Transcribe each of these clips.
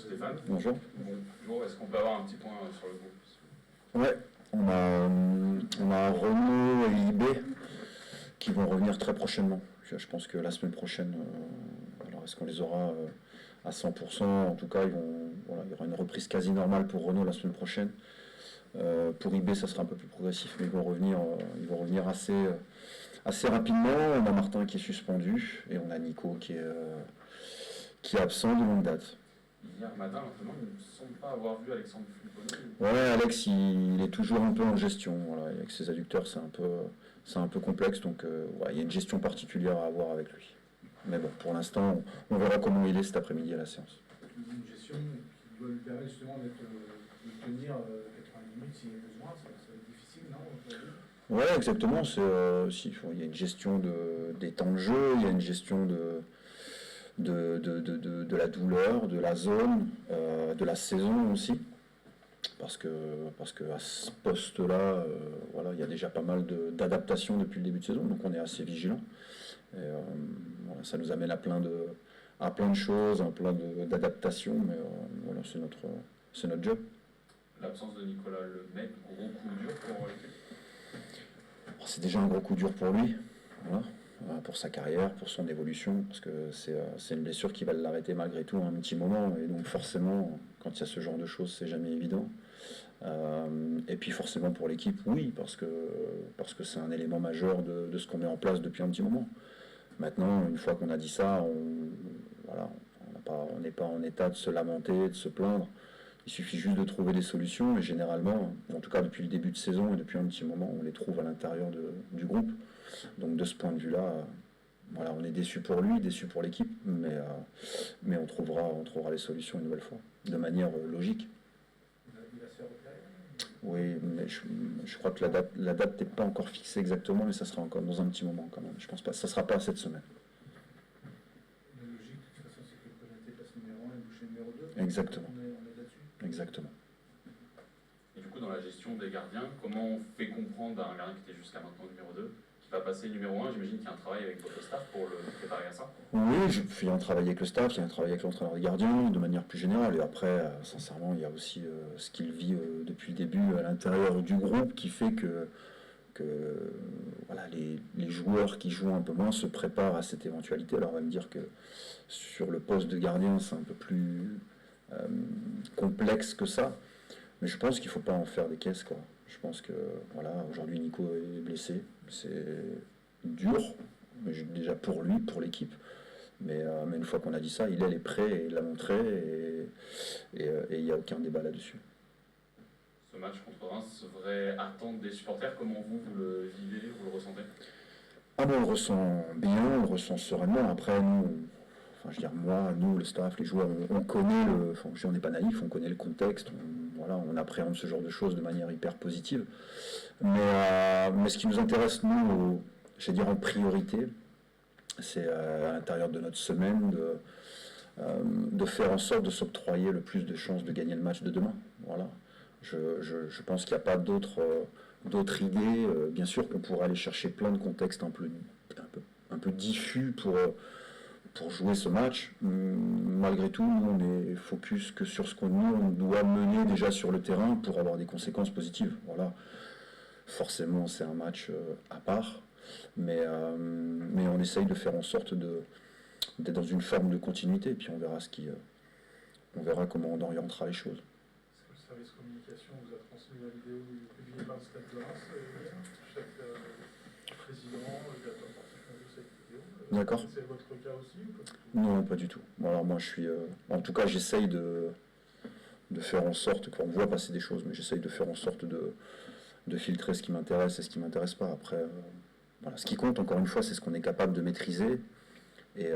Stéphane. Bonjour. Bonjour, est-ce qu'on peut avoir un petit point sur le groupe? Ouais, on a Renault et IB qui vont revenir très prochainement. Je pense que la semaine prochaine, alors est-ce qu'on les aura à 100%? En tout cas, il y aura une reprise quasi normale pour Renault la semaine prochaine. Pour IB, ça sera un peu plus progressif, mais ils vont revenir assez rapidement. On a Martin qui est suspendu et on a Nico qui est absent de longue date. Hier matin, maintenant, il ne me semble pas avoir vu Alexandre Flipponi. Ouais, Alex, il est toujours un peu en gestion. Voilà, avec ses adducteurs, c'est un peu complexe, donc il y a une gestion particulière à avoir avec lui. Mais bon, pour l'instant, on verra comment il est cet après-midi à la séance. Une gestion qui doit lui permettre justement de tenir 90 minutes s'il y a besoin, ça va être difficile, non? Ouais, exactement. Il y a une gestion des temps de jeu, il y a une gestion de la douleur, de la zone, de la saison aussi. Parce que à ce poste-là, il y a déjà pas mal d'adaptations depuis le début de saison, donc on est assez vigilant. Et, ça nous amène à plein de choses, à plein d'adaptations, mais c'est notre job. L'absence de Nicolas Lemay, gros coup dur pour l'équipe. C'est déjà un gros coup dur pour lui, pour sa carrière, pour son évolution, parce que c'est une blessure qui va l'arrêter malgré tout un petit moment, et donc forcément, quand il y a ce genre de choses, c'est jamais évident. Et puis forcément pour l'équipe, oui, parce que c'est un élément majeur de ce qu'on met en place depuis un petit moment. Maintenant, une fois qu'on a dit ça, on n'est pas en état de se lamenter, de se plaindre. Il suffit juste de trouver des solutions, et généralement, en tout cas depuis le début de saison et depuis un petit moment, on les trouve à l'intérieur du groupe. Donc de ce point de vue-là, on est déçu pour lui, déçu pour l'équipe, mais on trouvera les solutions une nouvelle fois, de manière logique. Il va se faire opérer. Oui, mais je crois que la date n'est pas encore fixée exactement, mais ça sera encore dans un petit moment quand même. Je pense pas, ça sera pas cette semaine. La logique, de toute façon, c'est que Konaté passe numéro 1 et Boucher numéro 2. Exactement. On est là-dessus. Exactement. Et du coup, dans la gestion des gardiens, comment on fait comprendre à un gardien qui était jusqu'à maintenant numéro 2, qui va passer numéro 1? J'imagine qu'il y a un travail avec votre staff pour le préparer à ça. Oui, il y a un travail avec le staff, il y a un travail avec l'entraîneur des gardiens, de manière plus générale. Et après, sincèrement, il y a aussi ce qu'il vit depuis le début à l'intérieur du groupe qui fait que les joueurs qui jouent un peu moins se préparent à cette éventualité. Alors on va me dire que sur le poste de gardien, c'est un peu plus complexe que ça. Mais je pense qu'il ne faut pas en faire des caisses, quoi. Je pense que aujourd'hui Nico est blessé, c'est dur, mais déjà pour lui, pour l'équipe. Mais une fois qu'on a dit ça, il est prêt et il l'a montré et il n'y a aucun débat là-dessus. Ce match contre Reims, vraie attente des supporters, comment vous le vivez, vous le ressentez? On le ressent bien, on le ressent sereinement. Après, nous, le staff, les joueurs, on connaît on n'est pas naïf, on connaît le contexte, on appréhende ce genre de choses de manière hyper positive. Mais ce qui nous intéresse, nous, en priorité, c'est à l'intérieur de notre semaine de faire en sorte de s'octroyer le plus de chances de gagner le match de demain. Voilà. Je pense qu'il n'y a pas d'autres idées. Bien sûr qu'on pourrait aller chercher plein de contextes un peu diffus pour jouer ce match. Malgré tout, nous, on est focus que sur ce on doit mener déjà sur le terrain pour avoir des conséquences positives. Voilà. Forcément, c'est un match à part, mais on essaye de faire en sorte d'être dans une forme de continuité, et puis on verra comment on orientera les choses. Est-ce que le service communication vous a transmis la vidéo publiée par le Stade de Reims hier? Chaque président, le directeur sportif a vu cette vidéo. D'accord. C'est votre cas aussi ou pas? Non, pas du tout. Bon, alors moi, en tout cas, j'essaye de faire en sorte qu'on voit passer des choses, mais j'essaye de faire en sorte de filtrer ce qui m'intéresse et ce qui m'intéresse pas. Après, ce qui compte, encore une fois, c'est ce qu'on est capable de maîtriser. Et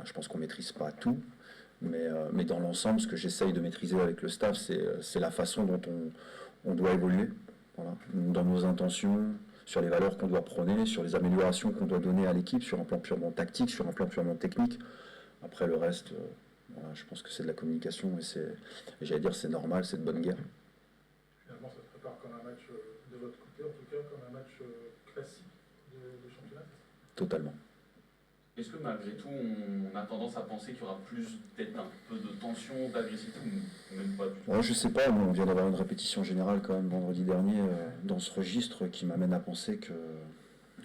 je pense qu'on maîtrise pas tout, mais dans l'ensemble, ce que j'essaye de maîtriser avec le staff, c'est la façon dont on doit évoluer, dans nos intentions, sur les valeurs qu'on doit prôner, sur les améliorations qu'on doit donner à l'équipe, sur un plan purement tactique, sur un plan purement technique. Après, le reste, je pense que c'est de la communication, et c'est normal, c'est de bonne guerre. Finalement, ça se prépare comme un match de votre côté, en tout cas, comme un match classique de championnat? Totalement. Est-ce que malgré tout, on a tendance à penser qu'il y aura peut-être un peu de tension, d'agressivité, ou même pas du tout? Ouais, je sais pas, on vient d'avoir une répétition générale quand même vendredi dernier dans ce registre qui m'amène à penser que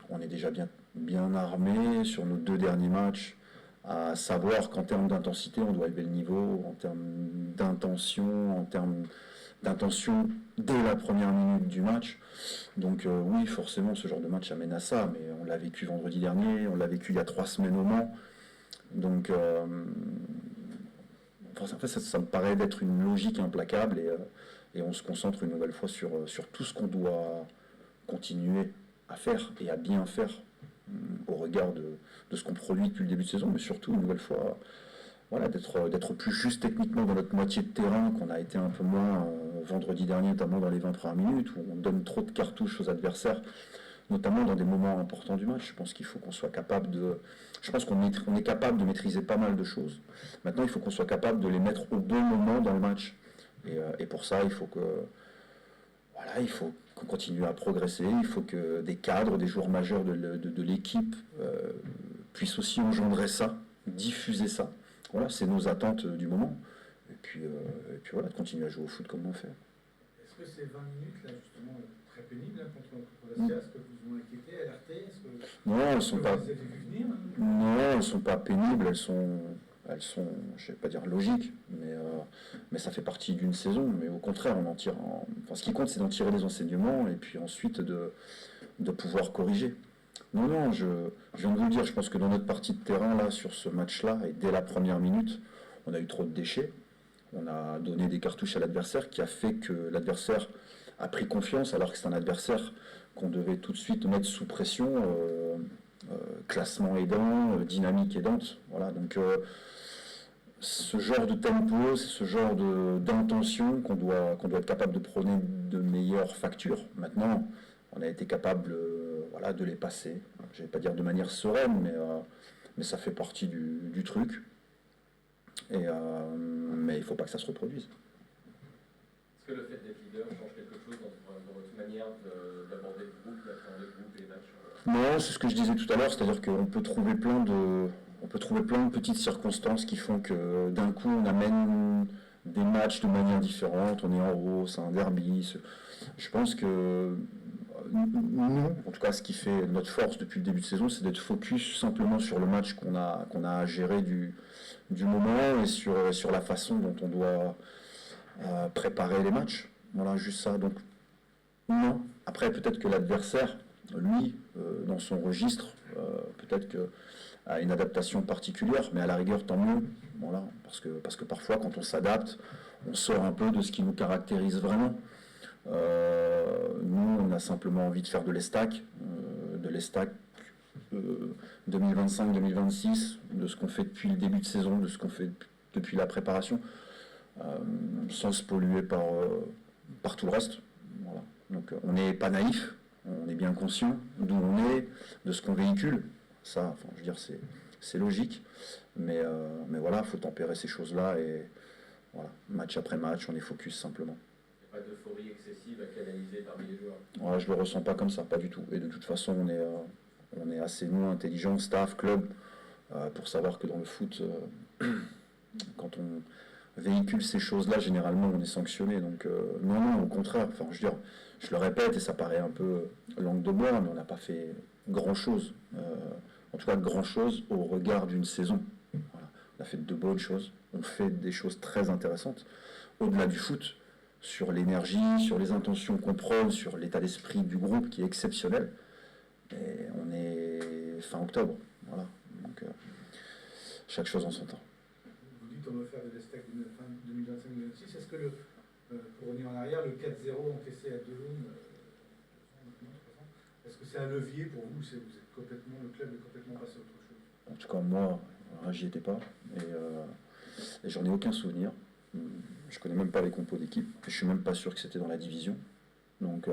on est déjà bien armé sur nos 2 derniers matchs, à savoir qu'en termes d'intensité, on doit élever le niveau, en termes d'intention dès la première minute du match. Donc oui, forcément, ce genre de match amène à ça, mais on l'a vécu vendredi dernier, on l'a vécu il y a 3 semaines au Mans. Donc en fait, ça me paraît d'être une logique implacable et on se concentre une nouvelle fois sur tout ce qu'on doit continuer à faire et à bien faire au regard de ce qu'on produit depuis le début de saison, mais surtout une nouvelle fois voilà, d'être plus juste techniquement dans notre moitié de terrain, qu'on a été un peu moins vendredi dernier, notamment dans les 20 premières minutes, où on donne trop de cartouches aux adversaires, notamment dans des moments importants du match. Je pense qu'il faut qu'on soit capable de... Je pense qu'on est capable de maîtriser pas mal de choses. Maintenant, il faut qu'on soit capable de les mettre au bon moment dans le match. Et pour ça, il faut qu'on continue à progresser, il faut que des cadres, des joueurs majeurs de l'équipe puissent aussi engendrer ça, diffuser ça. Voilà, c'est nos attentes du moment. Et puis voilà, de continuer à jouer au foot comme on fait. Est-ce que ces 20 minutes, là, justement, très pénibles contre la SIA, est-ce que vous ont inquiété, alerté? Non, elles sont pas... Vous avez vu venir? Non, elles ne sont pas pénibles, elles sont, je ne vais pas dire logiques, mais ça fait partie d'une saison. Mais au contraire, on en tire. Enfin, ce qui compte, c'est d'en tirer des enseignements et puis ensuite de pouvoir corriger. Non, je viens de vous le dire, je pense que dans notre partie de terrain, là, sur ce match-là, et dès la première minute, on a eu trop de déchets. On a donné des cartouches à l'adversaire qui a fait que l'adversaire a pris confiance, alors que c'est un adversaire qu'on devait tout de suite mettre sous pression, classement aidant, dynamique aidante. Voilà, donc ce genre de tempo, ce genre d'intention qu'on doit être capable de prôner de meilleures factures. Maintenant, on a été capable voilà, de les passer. Je ne vais pas dire de manière sereine, mais ça fait partie du truc. Mais il ne faut pas que ça se reproduise. Est-ce que le fait d'être leader change quelque chose dans votre manière d'aborder le groupe, d'appréhender le groupe et les matchs? Non, c'est ce que je disais tout à l'heure, c'est-à-dire qu'on peut trouver plein de petites circonstances qui font que d'un coup on amène des matchs de manière différente, on est en haut, c'est un derby. Je pense que nous, en tout cas ce qui fait notre force depuis le début de saison, c'est d'être focus simplement sur le match qu'on a à gérer du moment et sur la façon dont on doit préparer les matchs. Voilà, juste ça. Donc non. Après, peut-être que l'adversaire, lui, dans son registre, peut-être que a une adaptation particulière, mais à la rigueur, tant mieux. Voilà, parce que parfois, quand on s'adapte, on sort un peu de ce qui nous caractérise vraiment. Nous, on a simplement envie de faire de l'ESTAC 2025-2026, de ce qu'on fait depuis le début de saison, de ce qu'on fait depuis la préparation, sans se polluer par tout le reste. Voilà. Donc on n'est pas naïf, on est bien conscient d'où on est, de ce qu'on véhicule. Ça, enfin, je veux dire, c'est logique, mais voilà, il faut tempérer ces choses-là et voilà, match après match, on est focus simplement. Pas d'euphorie excessive à canaliser parmi les joueurs. Ouais, je le ressens pas comme ça, pas du tout. Et de toute façon, on est assez nous intelligents, staff, club, pour savoir que dans le foot, quand on véhicule ces choses-là, généralement, on est sanctionné. Donc non, au contraire. Enfin, je veux dire, je le répète et ça paraît un peu langue de bois, mais on n'a pas fait grand-chose. En tout cas, grand-chose au regard d'une saison. Voilà. On a fait de bonnes choses. On fait des choses très intéressantes au-delà du foot. Sur l'énergie, sur les intentions qu'on prône, sur l'état d'esprit du groupe qui est exceptionnel. Et on est fin octobre, voilà. Donc chaque chose en son temps. Vous dites qu'on veut faire de l'ESTAC 2025-2026. Est-ce que, pour revenir en arrière, le 4-0 encaissé à Deauville, est-ce que c'est un levier pour vous? Vous êtes complètement, le club est complètement passé à autre chose? En tout cas, moi, j'y étais pas. Et j'en ai aucun souvenir. Je connais même pas les compos d'équipe. Je suis même pas sûr que c'était dans la division. Donc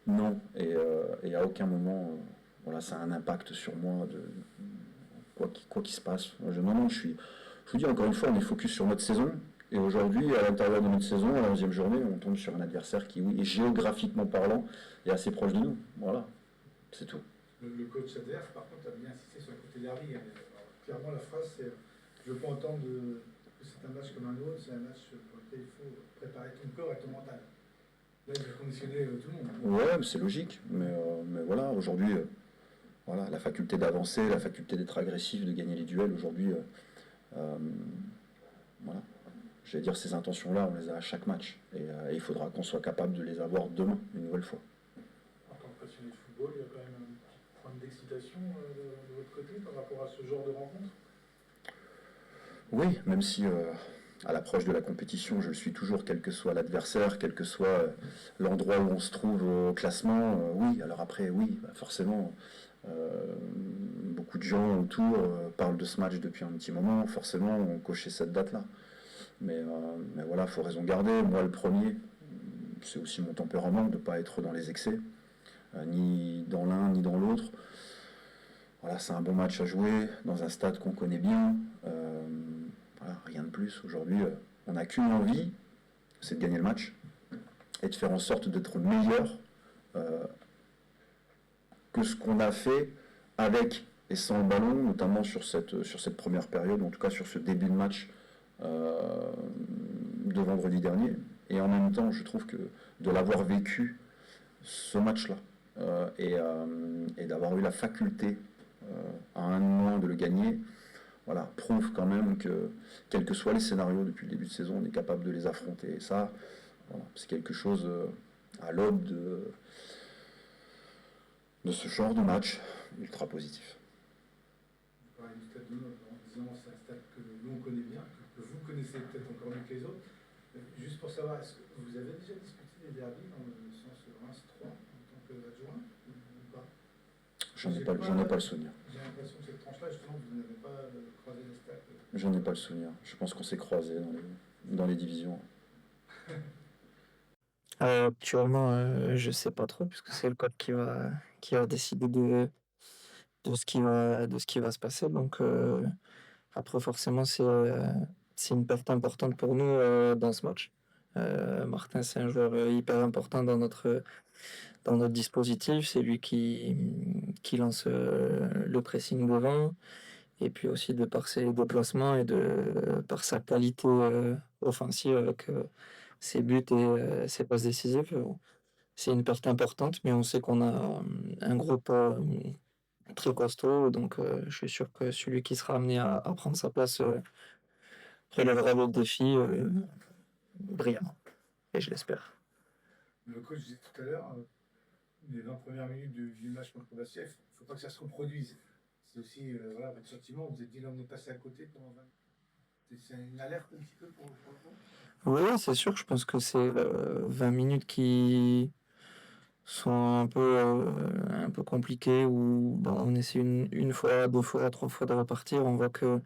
non. Et à aucun moment, voilà, ça a un impact sur moi de quoi qu'il se passe. Je vous dis encore une fois, on est focus sur notre saison. Et aujourd'hui, à l'intérieur de notre saison, à la 11e journée, on tombe sur un adversaire qui, oui, et géographiquement parlant, est assez proche de nous. Voilà, c'est tout. Le coach adverse, par contre, a bien insisté sur le côté derby. Alors, clairement, la phrase, c'est je ne veux pas entendre que c'est un match comme un autre, c'est un match pour lequel il faut préparer ton corps et ton mental. Là, il a conditionné tout le monde. Ouais, c'est logique, mais voilà, aujourd'hui, voilà, la faculté d'avancer, la faculté d'être agressif, de gagner les duels, aujourd'hui, voilà. Je vais dire, ces intentions-là, on les a à chaque match. Et il faudra qu'on soit capable de les avoir demain, une nouvelle fois. En tant que passionné de football, il y a quand même un petit point d'excitation de votre côté par rapport à ce genre de rencontre? Oui, même si à l'approche de la compétition, je le suis toujours, quel que soit l'adversaire, quel que soit l'endroit où on se trouve au classement, oui. Alors après, oui, bah forcément, beaucoup de gens autour parlent de ce match depuis un petit moment, forcément, on cochait cette date-là. Mais voilà, il faut raison garder. Moi, le premier, c'est aussi mon tempérament de ne pas être dans les excès, ni dans l'un ni dans l'autre. Voilà, c'est un bon match à jouer dans un stade qu'on connaît bien. Voilà, rien de plus. Aujourd'hui, on n'a qu'une envie, c'est de gagner le match et de faire en sorte d'être meilleur que ce qu'on a fait avec et sans le ballon, notamment sur cette première période, en tout cas sur ce début de match de vendredi dernier. Et en même temps, je trouve que de l'avoir vécu, ce match-là, et d'avoir eu la faculté à un moment de le gagner, voilà, prouve quand même que, quels que soient les scénarios depuis le début de saison, on est capable de les affronter. Et ça, voilà, c'est quelque chose à l'aube de ce genre de match ultra positif. Vous parlez du stade de Nîmes en disant c'est un stade que nous on connaît bien, que vous connaissez peut-être encore mieux que les autres. Juste pour savoir, est-ce que vous avez déjà discuté des derbys dans le sens Reims-3 en tant qu'adjoint ou pas? J'en ai pas le souvenir. J'ai l'impression que cette tranche-là, justement, vous n'avez pas croisé les stades. J'en ai pas le souvenir. Je pense qu'on s'est croisés dans les divisions. Actuellement, je sais pas trop, puisque c'est le coach qui va décider de ce qui va se passer. Donc, après, forcément, c'est une perte importante pour nous dans ce match. Martin, c'est un joueur hyper important dans notre dispositif. C'est lui qui lance le pressing devant. Et puis aussi de par ses déplacements et par sa qualité offensive avec ses buts et ses passes décisives. C'est une perte importante, mais on sait qu'on a un groupe très costaud. Donc je suis sûr que celui qui sera amené à prendre sa place relèvera le défi brillamment. Et je l'espère. Le coach disait tout à l'heure, les 20 premières minutes du match contre Bastia, il ne faut pas que ça se reproduise. C'est aussi voilà, votre sentiment, vous êtes dit là on est passé à côté pendant 20 minutes. C'est une alerte un petit peu pour le Oui, c'est sûr, je pense que c'est 20 minutes qui sont un peu compliquées où bon, on essaie une fois, deux fois, trois fois de repartir, on voit que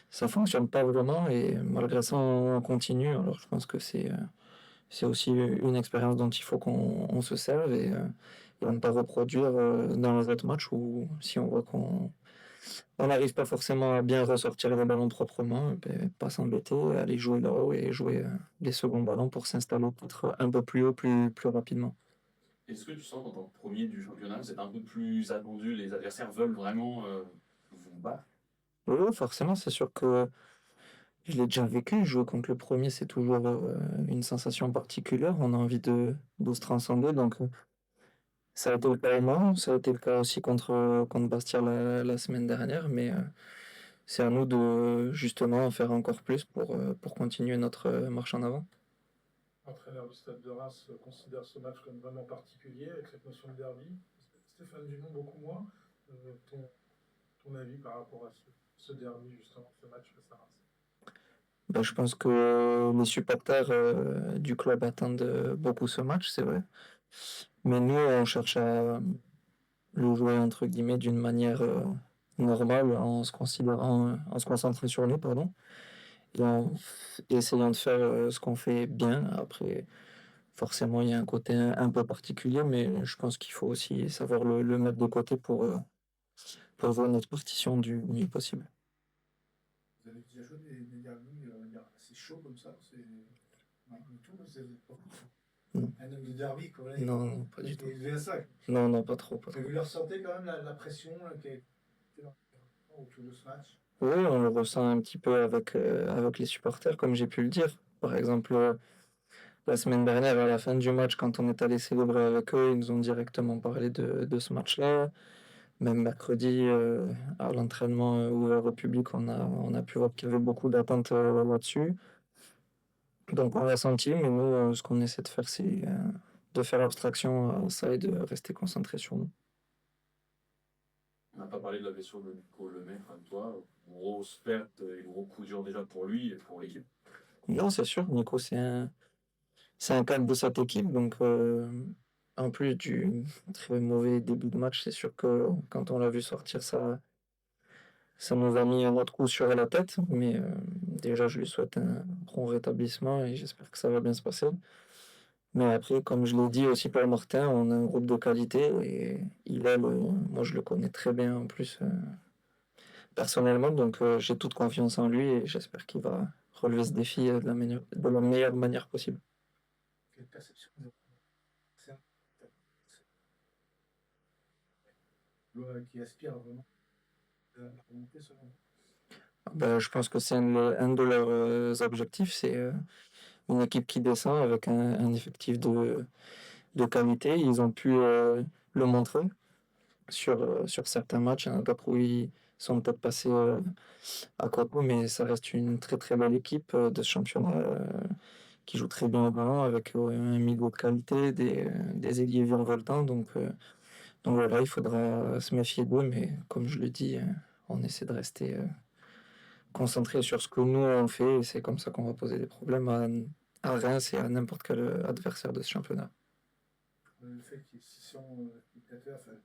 ça fonctionne pas vraiment et malgré ça on continue. Alors je pense que c'est aussi une expérience dont il faut qu'on se serve et ne pas reproduire dans les autres matchs où si on voit qu'on n'arrive pas forcément à bien ressortir les ballons proprement, ben, pas s'embêter, aller jouer là-haut et jouer les seconds ballons pour s'installer peut-être un peu plus haut, plus rapidement. Est-ce que tu sens qu'en tant que premier du championnat, vous êtes un peu plus attendu, les adversaires veulent vraiment vous battre? Oui, forcément, c'est sûr que je l'ai déjà vécu. Jouer contre le premier, c'est toujours une sensation particulière. On a envie de se transcender. Donc, ça a été le cas avec moi. Ça a été le cas aussi contre Bastia la semaine dernière. Mais c'est à nous de justement en faire encore plus pour continuer notre marche en avant. L'entraîneur du Stade de Reims considère ce match comme vraiment particulier avec cette notion de derby. Stéphane Dumont, beaucoup moins. Ton avis par rapport à ce derby, justement, ce match face à Reims? Ben, je pense que les supporters du club attendent beaucoup ce match, c'est vrai. Mais nous, on cherche à le jouer entre guillemets d'une manière normale en se concentrant sur nous, pardon, et en essayant de faire ce qu'on fait bien. Après, forcément, il y a un côté un peu particulier, mais je pense qu'il faut aussi savoir le mettre de côté pour jouer notre partition du mieux possible. Vous avez déjà joué des derbys assez chauds comme ça? C'est non, du tout, c'est pas Non. un homme de derby, quoi. Voilà, Non, non, pas du il tout. est élevé à ça. Non, non, pas trop, pas trop. Vous le ressentez quand même la pression là, qui est autour de ce match? Oui, on le ressent un petit peu avec les supporters, comme j'ai pu le dire. Par exemple, la semaine dernière, à la fin du match, quand on est allé célébrer avec eux, ils nous ont directement parlé de ce match-là. Même mercredi, à l'entraînement ouvert au public, on a pu voir qu'il y avait beaucoup d'attentes là-dessus. Donc on l'a senti, mais nous, ce qu'on essaie de faire, c'est de faire abstraction à ça et de rester concentré sur nous. On n'a pas parlé de la blessure de Nico Lemay, comme toi. Grosse perte et gros coup dur déjà pour lui et pour l'équipe. Non, c'est sûr, Nico, c'est un cadre de cette équipe, donc en plus du très mauvais début de match, c'est sûr que quand on l'a vu sortir, ça nous a mis un autre coup sur la tête, mais déjà je lui souhaite un bon rétablissement et j'espère que ça va bien se passer. Mais après, comme je l'ai dit aussi pour Martin, on a un groupe de qualité et moi je le connais très bien en plus personnellement, donc j'ai toute confiance en lui et j'espère qu'il va relever ce défi de la meilleure manière possible. Quelle perception vous avez? C'est un joueur qui aspire vraiment à remonter selon vous. Ben, je pense que c'est un de leurs objectifs, c'est une équipe qui descend avec un effectif de qualité. Ils ont pu le montrer sur certains matchs. Il y en a d'autres où ils sont peut-être passés à côté, mais ça reste une très très belle équipe de ce championnat qui joue très bien au ballon avec un milieu de qualité, des ailiers virevoltants. Donc voilà, il faudra se méfier d'eux, mais comme je le dis, on essaie de rester concentré sur ce que nous on fait et c'est comme ça qu'on va poser des problèmes à Reims et à n'importe quel adversaire de ce championnat. Le fait qu'ils sont spectateurs, enfin,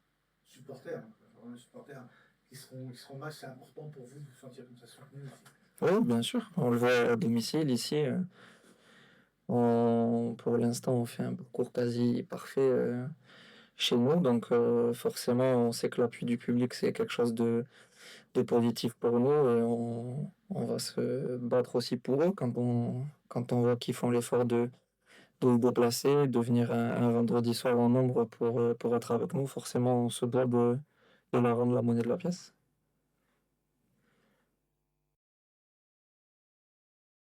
supporters, hein, vraiment supporters, qui seront au match, c'est important pour vous de vous sentir comme ça soutenu aussi. Oui, bien sûr, on le voit à domicile ici. Pour l'instant, on fait un parcours quasi parfait chez nous, donc forcément, on sait que l'appui du public, c'est quelque chose de positif pour nous et on va se battre aussi pour eux quand on voit qu'ils font l'effort de se déplacer, de venir un vendredi soir en nombre pour être avec nous. Forcément, on se doit de leur rendre la monnaie de la pièce.